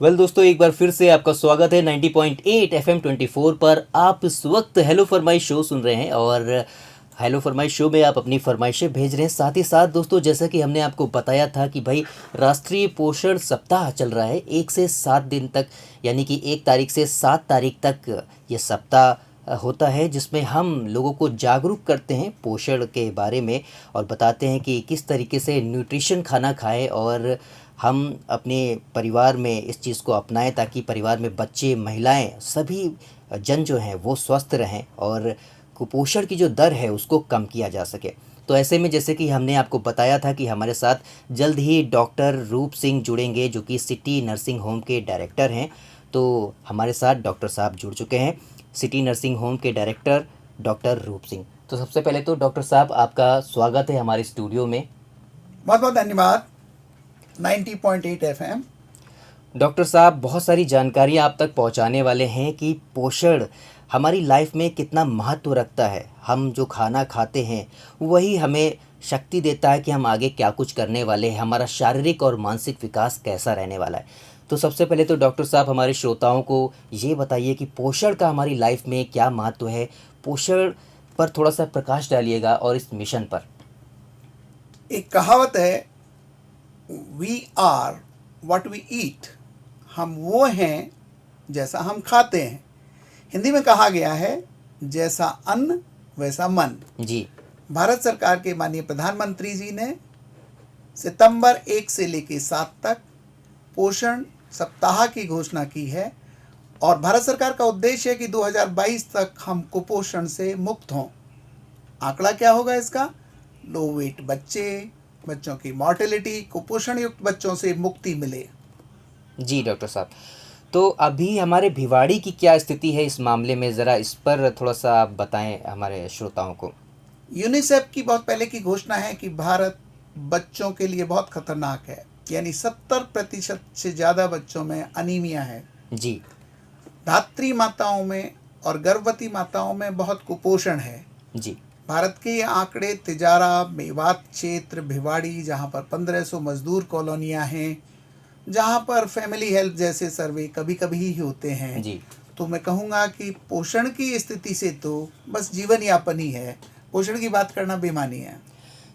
दोस्तों, एक बार फिर से आपका स्वागत है 90.8 FM 24 पर। आप इस वक्त हेलो फरमाइश शो सुन रहे हैं और हेलो फरमाइश शो में आप अपनी फरमाइशें भेज रहे हैं। साथ ही साथ दोस्तों, जैसा कि हमने आपको बताया था कि भाई राष्ट्रीय पोषण सप्ताह चल रहा है 1 से 7 दिन तक, यानी कि 1 तारीख से 7 तारीख तक ये सप्ताह होता है, जिसमें हम लोगों को जागरूक करते हैं पोषण के बारे में और बताते हैं कि किस तरीके से न्यूट्रिशन खाना खाएं और हम अपने परिवार में इस चीज़ को अपनाएं ताकि परिवार में बच्चे, महिलाएं, सभी जन जो हैं वो स्वस्थ रहें और कुपोषण की जो दर है उसको कम किया जा सके। तो ऐसे में जैसे कि हमने आपको बताया था कि हमारे साथ जल्द ही डॉक्टर रूप सिंह जुड़ेंगे, जो कि सिटी नर्सिंग होम के डायरेक्टर हैं। तो हमारे साथ डॉक्टर साहब जुड़ चुके हैं, सिटी नर्सिंग होम के डायरेक्टर डॉक्टर रूप सिंह। तो सबसे पहले तो डॉक्टर साहब, आपका स्वागत है हमारे स्टूडियो में। बहुत बहुत धन्यवाद। 90.8 FM। डॉक्टर साहब, बहुत सारी जानकारियाँ आप तक पहुँचाने वाले हैं कि पोषण हमारी लाइफ में कितना महत्व रखता है। हम जो खाना खाते हैं वही हमें शक्ति देता है कि हम आगे क्या कुछ करने वाले हैं, हमारा शारीरिक और मानसिक विकास कैसा रहने वाला है। तो सबसे पहले तो डॉक्टर साहब, हमारे श्रोताओं को ये बताइए कि पोषण का हमारी लाइफ में क्या महत्व है। पोषण पर थोड़ा सा प्रकाश डालिएगा और इस मिशन पर। एक कहावत है, we are what we eat. हम वो हैं जैसा हम खाते हैं। हिंदी में कहा गया है, जैसा अन्न वैसा मन। जी। भारत सरकार के माननीय प्रधानमंत्री जी ने सितंबर 1 से लेकर 7 तक पोषण सप्ताह की घोषणा की है और भारत सरकार का उद्देश्य है कि 2022 तक हम कुपोषण से मुक्त हों। आंकड़ा क्या होगा इसका? लो वेट बच्चों की मॉर्टेलिटी, कुपोषण युक्त बच्चों से मुक्ति मिले। जी डॉक्टर साहब, तो अभी हमारे भिवाड़ी की क्या स्थिति है इस मामले में, ज़रा इस पर थोड़ा सा आप बताएं हमारे श्रोताओं को। यूनिसेफ की बहुत पहले की घोषणा है कि भारत बच्चों के लिए बहुत खतरनाक है, यानी 70% से ज़्यादा बच्चों में अनीमिया है। जी। धात्री माताओं में और गर्भवती माताओं में बहुत कुपोषण है। जी। भारत के ये आंकड़े तिजारा, मेवात क्षेत्र, भिवाड़ी, जहाँ पर 1500 मजदूर कॉलोनियाँ हैं, जहाँ पर फैमिली हेल्थ जैसे सर्वे कभी कभी ही होते हैं। जी। तो मैं कहूँगा कि पोषण की स्थिति से तो बस जीवन यापन ही है, पोषण की बात करना बेमानी है।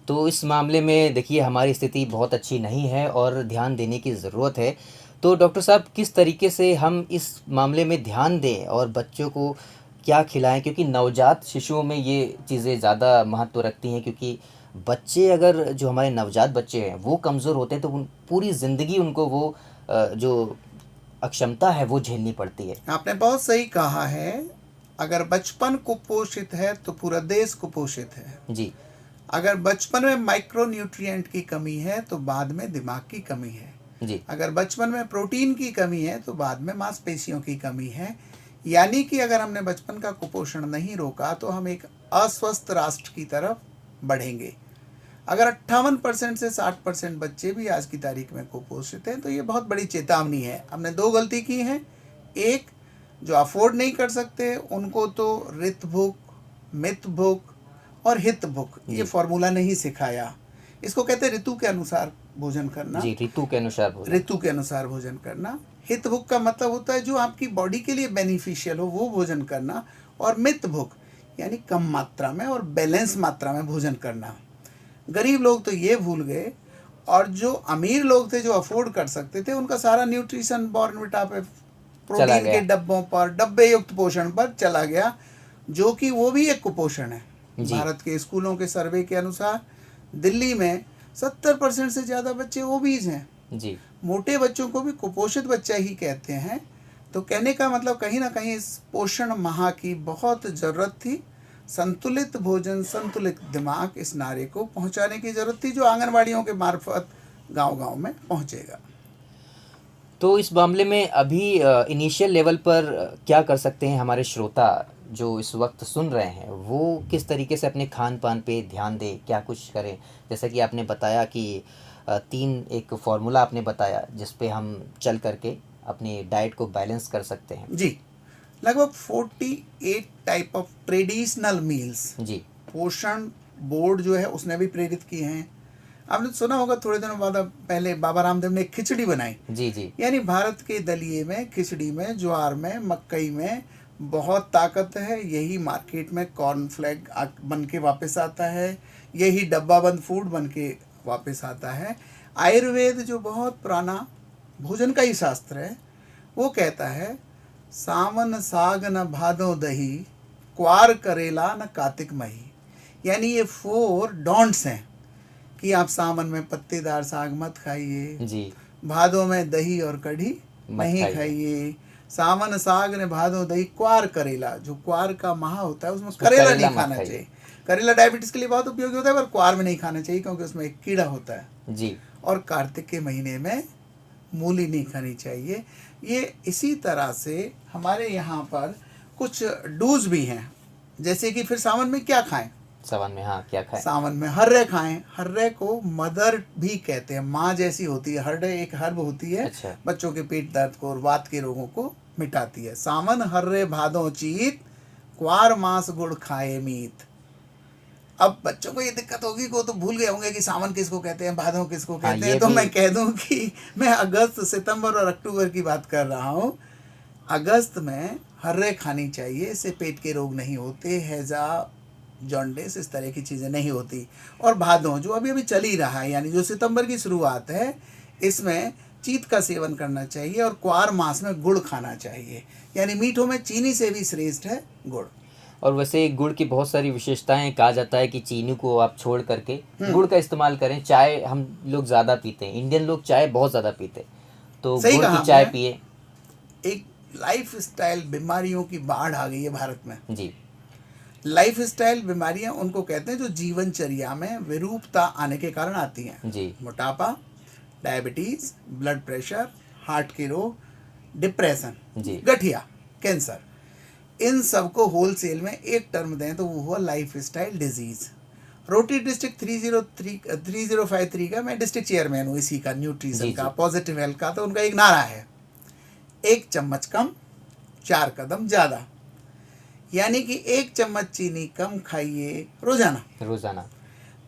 तो इस मामले में देखिए, हमारी स्थिति बहुत अच्छी नहीं है और ध्यान देने की ज़रूरत है। तो डॉक्टर साहब, किस तरीके से हम इस मामले में ध्यान दें और बच्चों को क्या खिलाएं, क्योंकि नवजात शिशुओं में ये चीज़ें ज़्यादा महत्व रखती हैं। क्योंकि बच्चे, अगर जो हमारे नवजात बच्चे हैं वो कमज़ोर होते हैं तो पूरी ज़िंदगी उनको वो जो अक्षमता है वो झेलनी पड़ती है। आपने बहुत सही कहा है, अगर बचपन कुपोषित है तो पूरा देश कुपोषित है। जी। अगर बचपन में माइक्रो न्यूट्रिएंट की कमी है तो बाद में दिमाग की कमी है। जी। अगर बचपन में प्रोटीन की कमी है तो बाद में मांसपेशियों की कमी है। यानी कि अगर हमने बचपन का कुपोषण नहीं रोका तो हम एक अस्वस्थ राष्ट्र की तरफ बढ़ेंगे। अगर 58% से 60% बच्चे भी आज की तारीख में कुपोषित हैं तो ये बहुत बड़ी चेतावनी है। हमने 2 गलती की हैं। एक, जो अफोर्ड नहीं कर सकते उनको तो रित भूख, मित भूख और हित भूख, ये फॉर्मूला नहीं सिखाया। इसको कहते हैं ऋतु के अनुसार भोजन करना। जी, ऋतु के अनुसार भोजन। ऋतु के अनुसार भोजन करना। हित भूख का मतलब होता है जो आपकी बॉडी के लिए बेनिफिशियल हो वो भोजन करना। और मित भूख यानी कम मात्रा में और बैलेंस मात्रा में भोजन करना। गरीब लोग तो ये भूल गए और जो अमीर लोग थे, जो अफोर्ड कर सकते थे, उनका सारा न्यूट्रिशन बॉर्नविटा पे, प्रोटीन के डब्बों पर, डब्बे युक्त पोषण पर चला गया, जो कि वो भी एक कुपोषण है। भारत के स्कूलों के सर्वे के अनुसार दिल्ली में 70% से ज़्यादा बच्चे ओबीज हैं। जी। मोटे बच्चों को भी कुपोषित बच्चा ही कहते हैं। तो कहने का मतलब कहीं ना कहीं इस पोषण माह की बहुत ज़रूरत थी। संतुलित भोजन, संतुलित दिमाग, इस नारे को पहुंचाने की ज़रूरत थी, जो आंगनवाड़ियों के मार्फत गांव-गांव में पहुंचेगा। तो इस मामले में अभी इनिशियल लेवल पर क्या कर सकते हैं हमारे श्रोता जो इस वक्त सुन रहे हैं, वो किस तरीके से अपने खान पान पे ध्यान दें, क्या कुछ करें? जैसा कि आपने बताया कि 3 एक फार्मूला आपने बताया जिस पे हम चल करके अपनी डाइट को बैलेंस कर सकते हैं। जी, लगभग 48 टाइप ऑफ ट्रेडिशनल मील्स जी। पोषण बोर्ड जो है उसने भी प्रेरित किए हैं। आपने सुना होगा थोड़े दिनों बाद पहले बाबा रामदेव ने एक खिचड़ी बनाई, जी जी यानी भारत के दलिए में, खिचड़ी में, ज्वार में, मकई में बहुत ताकत है। यही मार्केट में कॉर्नफ्लेक बन के वापस आता है, यही डब्बाबंद फूड बन के वापस आता है। आयुर्वेद जो बहुत पुराना भोजन का ही शास्त्र है, वो कहता है सावन साग न भादो दही, क्वार करेला न कार्तिक मही। यानी ये 4 डोंट्स हैं कि आप सावन में पत्तेदार साग मत खाइए, जी, भादों में दही और कढ़ी मत नहीं खाइए। खाइए, सावन साग ने भादो दही, क्वार करेला, जो क्वार का माह होता है उसमें उसमें करेला करेला नहीं मत खाना खाइए। चाहिए। करेला डायबिटीज के लिए बहुत उपयोगी होता है, पर क्वार में नहीं खाना चाहिए क्योंकि उसमें एक कीड़ा होता है। जी और कार्तिक के महीने में मूली नहीं खानी चाहिए। ये इसी तरह से हमारे यहाँ पर कुछ डूज भी हैं, जैसे कि फिर सावन में क्या खाएं। सावन में हाँ क्या खाएं? सावन में हर्रे खाएं। हर्रे को मदर भी कहते हैं, माँ जैसी होती है। हर्रे एक हर्ब होती है, अच्छा। बच्चों के पेट दर्द को और वात के रोगों को मिटाती है। सावन हर्रे भादों चीत, क्वार मास गुड़ खाए मीत। अब बच्चों को ये दिक्कत होगी को तो भूल गए होंगे कि सावन किसको कहते हैं, भादों किसको हाँ, कहते ये हैं। तो भी- मैं कह दूं कि मैं अगस्त, सितंबर और अक्टूबर की बात कर रहा हूँ। अगस्त में हर्रे खानी चाहिए, इससे पेट के रोग नहीं होते, हैजा, जॉन्डिस, इस तरह की चीज़ें नहीं होती। और भादों जो अभी अभी चल ही रहा है, यानी जो सितंबर की शुरुआत है, इसमें चीत का सेवन करना चाहिए और क्वार मास में गुड़ खाना चाहिए। यानी मीठों में चीनी से भी श्रेष्ठ है गुड़। और वैसे गुड़ की बहुत सारी विशेषताएं, कहा जाता है कि चीनी को आप छोड़ करके गुड़ का इस्तेमाल करें। चाय हम लोग ज़्यादा पीते हैं, इंडियन लोग चाय बहुत ज़्यादा पीते हैं, तो सही गुड़ कहा की चाय आपने। पिए। एक लाइफ स्टाइल बीमारियों की बाढ़ आ गई है भारत में। जी लाइफ स्टाइल बीमारियां उनको कहते हैं जो जीवनचर्या में विरूपता आने के कारण आती हैं। जी मोटापा, डायबिटीज, ब्लड प्रेशर, हार्ट के रोग, डिप्रेशन, जी गठिया, कैंसर, इन सब को होलसेल में एक टर्म दें तो वो हुआ life style disease. Rotary district 3053 का मैं डिस्ट्रिक्ट चेयरमैन हूँ, इसी का न्यूट्रिशन जी का, जी पॉजिटिव हेल्थ का। तो उनका एक नारा है, 1 चम्मच कम, 4 कदम ज़्यादा। यानी कि 1 चम्मच चीनी कम खाइए रोजाना। रोज़ाना।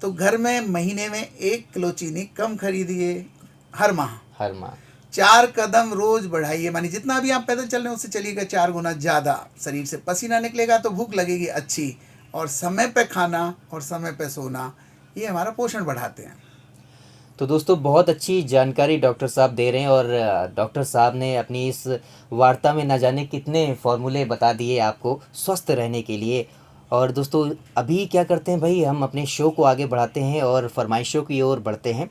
तो घर में महीने में 1 किलो चीनी कम खरीदिए हर माह। हर माह। 4 कदम रोज बढ़ाइए, मानी जितना भी आप पैदल चल रहे हैं उससे चलिएगा 4 गुना ज़्यादा। शरीर से पसीना निकलेगा तो भूख लगेगी अच्छी, और समय पे खाना और समय पे सोना, ये हमारा पोषण बढ़ाते हैं। तो दोस्तों बहुत अच्छी जानकारी डॉक्टर साहब दे रहे हैं, और डॉक्टर साहब ने अपनी इस वार्ता में न जाने कितने फॉर्मूले बता दिए आपको स्वस्थ रहने के लिए। और दोस्तों अभी क्या करते हैं भाई, हम अपने शो को आगे बढ़ाते हैं और फरमाइशों की ओर बढ़ते हैं।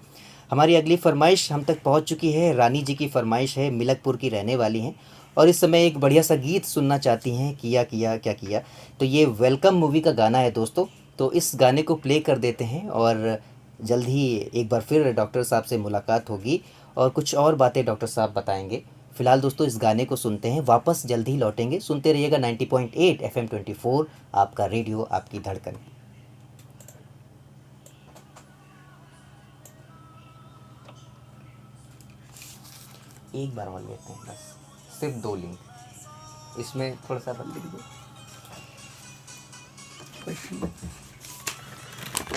हमारी अगली फरमाइश हम तक पहुंच चुकी है। रानी जी की फरमाइश है, मिलकपुर की रहने वाली हैं और इस समय एक बढ़िया सा गीत सुनना चाहती हैं, किया किया क्या किया। तो ये वेलकम मूवी का गाना है दोस्तों, तो इस गाने को प्ले कर देते हैं और जल्द ही एक बार फिर डॉक्टर साहब से मुलाकात होगी और कुछ और बातें डॉक्टर साहब बताएंगे। फिलहाल दोस्तों इस गाने को सुनते हैं, वापस जल्द ही लौटेंगे। सुनते रहिएगा 90.8 FM 24, आपका रेडियो, आपकी धड़कन। एक बार और लेते हैं बस, सिर्फ 2 लिंक, इसमें थोड़ा सा लिख दो।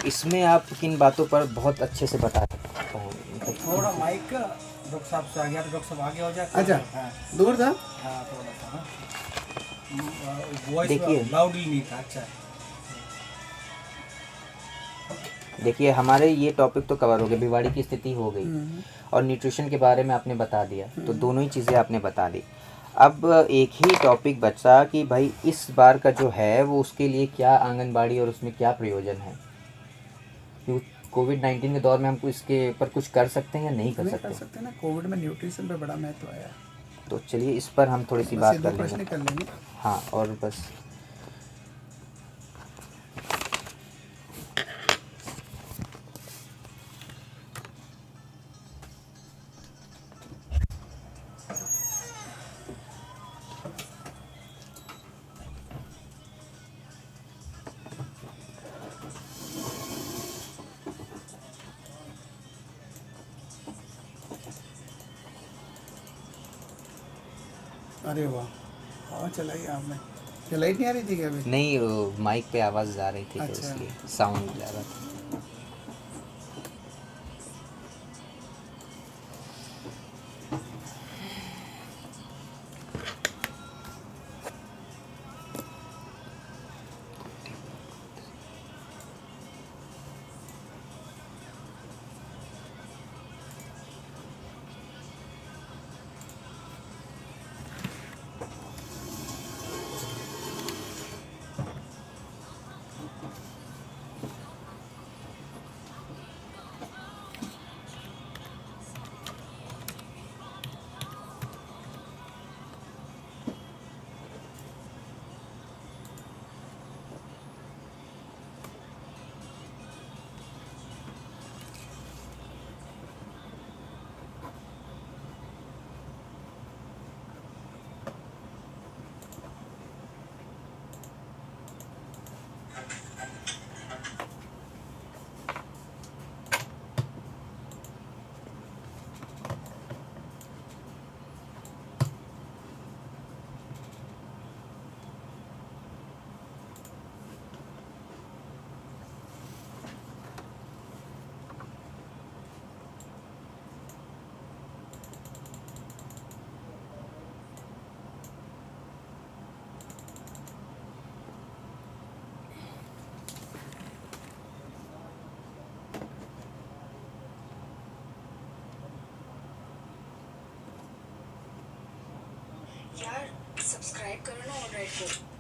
इसमें आप किन बातों पर बहुत अच्छे से बता सकते हैं। थोड़ा माइक का डॉक्टर साहब से आ गया तो डॉक्टर साहब आगे हो जाए। अच्छा, हाँ दूर था। हाँ, थोड़ा सा वॉइस देखिए। लाउडली नहीं था। अच्छा देखिए हमारे ये टॉपिक तो कवर हो गए, बीमारी की स्थिति हो गई और न्यूट्रिशन के बारे में आपने बता दिया, तो दोनों ही चीज़ें आपने बता दी। अब एक ही टॉपिक बचा कि भाई इस बार का जो है वो उसके लिए क्या आंगनबाड़ी और उसमें क्या प्रयोजन है, क्योंकि कोविड-19 के दौर में हमको इसके ऊपर कुछ कर सकते हैं या नहीं कर नहीं कर सकते। सकते ना, कोविड में न्यूट्रिशन पे बड़ा महत्व आया। तो चलिए इस पर हम थोड़ी सी बस बात ये कर 2 प्रश्न लेंगे। कर लेंगे। हाँ और बस अरे वाह, हवा चलाई आपने। क्या लाइट नहीं आ रही थी क्या अभी? नहीं, माइक पे आवाज़ जा रही थी तो अच्छा। इसलिए साउंड जा रहा था। यार सब्सक्राइब करो ना ऑलराइट को।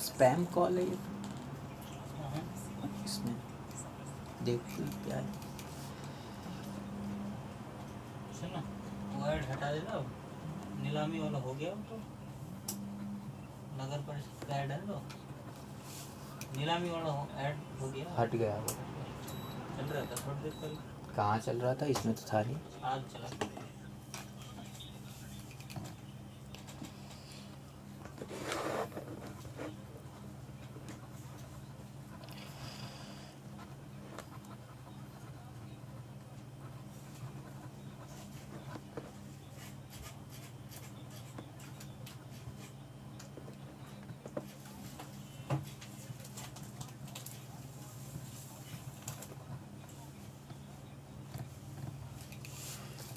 स्पैम कॉल है ये, इसमें देखो क्या है। सुन ना, वो ऐड हटा देना। अब नीलामी वाला हो गया। अब तो नगर परिषद का ऐड है तो नीलामी वाला ऐड हो गया। हट गया वो। चल रहा था थोड़ी देर पहले, कहाँ चल रहा था, इसमें तो था नहीं। आज चला।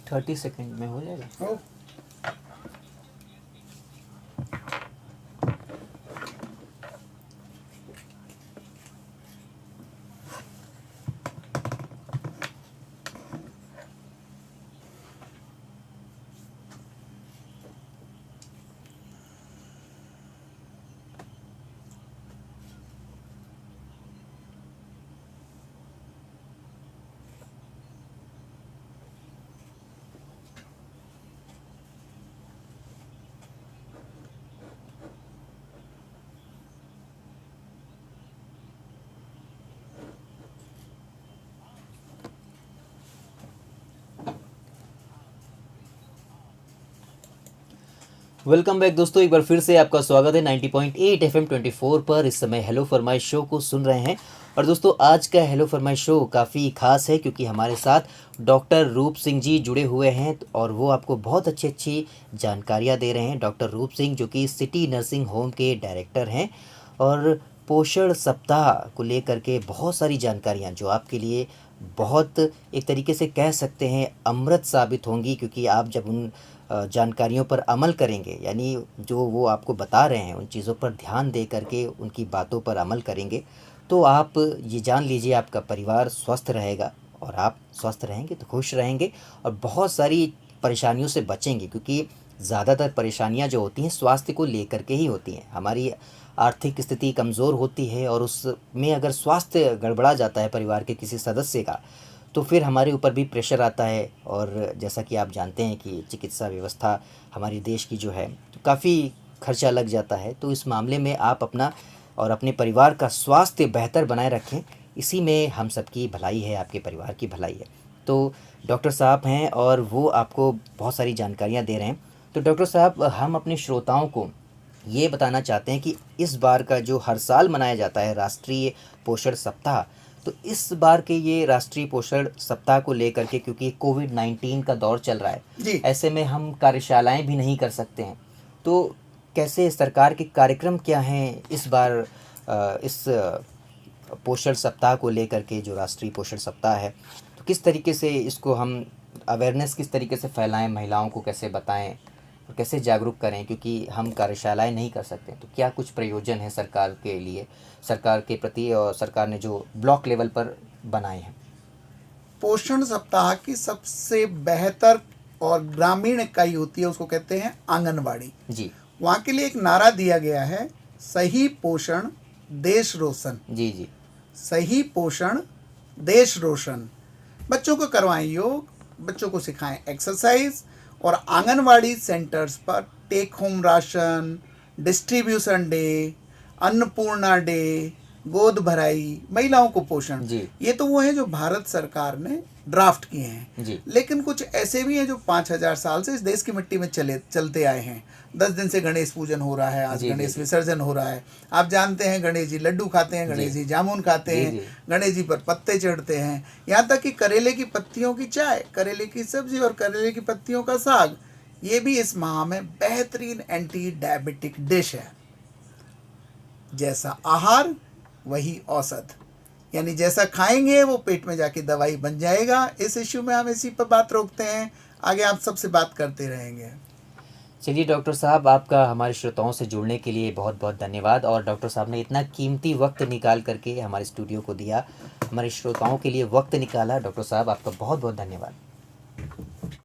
30 सेकंड में हो जाएगा। ओ, वेलकम बैक दोस्तों, एक बार फिर से आपका स्वागत है 90.8 FM 24 पर। इस समय हेलो फरमाइश शो को सुन रहे हैं। और दोस्तों आज का हेलो फरमाइश शो काफ़ी खास है क्योंकि हमारे साथ डॉक्टर रूप सिंह जी जुड़े हुए हैं और वो आपको बहुत अच्छी अच्छी जानकारियाँ दे रहे हैं। डॉक्टर रूप सिंह जो कि सिटी नर्सिंग होम के डायरेक्टर हैं और पोषण सप्ताह को लेकर के बहुत सारी जानकारियाँ जो आपके लिए बहुत एक तरीके से कह सकते हैं अमृत साबित होंगी, क्योंकि आप जब उन जानकारियों पर अमल करेंगे, यानी जो वो आपको बता रहे हैं उन चीज़ों पर ध्यान दे करके उनकी बातों पर अमल करेंगे, तो आप ये जान लीजिए आपका परिवार स्वस्थ रहेगा और आप स्वस्थ रहेंगे तो खुश रहेंगे और बहुत सारी परेशानियों से बचेंगे। क्योंकि ज़्यादातर परेशानियां जो होती हैं स्वास्थ्य को लेकर के ही होती हैं। हमारी आर्थिक स्थिति कमज़ोर होती है और उसमें अगर स्वास्थ्य गड़बड़ा जाता है परिवार के किसी सदस्य का, तो फिर हमारे ऊपर भी प्रेशर आता है। और जैसा कि आप जानते हैं कि चिकित्सा व्यवस्था हमारे देश की जो है तो काफ़ी खर्चा लग जाता है। तो इस मामले में आप अपना और अपने परिवार का स्वास्थ्य बेहतर बनाए रखें, इसी में हम सबकी भलाई है, आपके परिवार की भलाई है। तो डॉक्टर साहब हैं और वो आपको बहुत सारी जानकारियाँ दे रहे हैं। तो डॉक्टर साहब, हम अपने श्रोताओं को ये बताना चाहते हैं कि इस बार का जो हर साल मनाया जाता है राष्ट्रीय पोषण सप्ताह, तो इस बार के ये राष्ट्रीय पोषण सप्ताह को लेकर के, क्योंकि कोविड-19 का दौर चल रहा है, जी ऐसे में हम कार्यशालाएं भी नहीं कर सकते हैं। तो कैसे सरकार के कार्यक्रम क्या हैं इस बार इस पोषण सप्ताह को लेकर के, जो राष्ट्रीय पोषण सप्ताह है, तो किस तरीके से इसको हम अवेयरनेस किस तरीके से फैलाएं, महिलाओं को कैसे बताएं और कैसे जागरूक करें, क्योंकि हम कार्यशालाएं नहीं कर सकते। तो क्या कुछ प्रयोजन है सरकार के लिए, सरकार के प्रति, और सरकार ने जो ब्लॉक लेवल पर बनाए हैं? पोषण सप्ताह की सबसे बेहतर और ग्रामीण इकाई होती है, उसको कहते हैं आंगनवाड़ी। जी वहाँ के लिए एक नारा दिया गया है, सही पोषण देश रोशन। जी जी सही पोषण देश रोशन। बच्चों को करवाएं योग, बच्चों को सिखाएं एक्सरसाइज, और आंगनवाड़ी सेंटर्स पर take home ration, distribution day, Annapurna day, Godh Bharai, महिलाओं को पोषण, जी। ये तो वो है जो भारत सरकार ने ड्राफ्ट किए हैं। जी लेकिन कुछ ऐसे भी हैं जो 5000 साल से इस देश की मिट्टी में चलते आए हैं। 10 दिन से गणेश पूजन हो रहा है, आज जी, गणेश जी। विसर्जन हो रहा है। आप जानते हैं गणेश जी लड्डू खाते हैं, गणेश जी जामुन खाते जी, हैं, जी। गणेश जी पर पत्ते चढ़ते हैं, यहाँ तक कि करेले की पत्तियों की चाय, करेले की सब्जी और करेले की पत्तियों का साग, ये भी इस माह में बेहतरीन एंटी डायबिटिक डिश है। जैसा आहार वही औषध, यानी जैसा खाएंगे वो पेट में जाके दवाई बन जाएगा। इस इश्यू में हम इसी पर बात रोकते हैं, आगे आप सबसे बात करते रहेंगे। चलिए डॉक्टर साहब, आपका हमारे श्रोताओं से जुड़ने के लिए बहुत बहुत धन्यवाद। और डॉक्टर साहब ने इतना कीमती वक्त निकाल करके हमारे स्टूडियो को दिया, हमारे श्रोताओं के लिए वक्त निकाला। डॉक्टर साहब आपका बहुत बहुत धन्यवाद।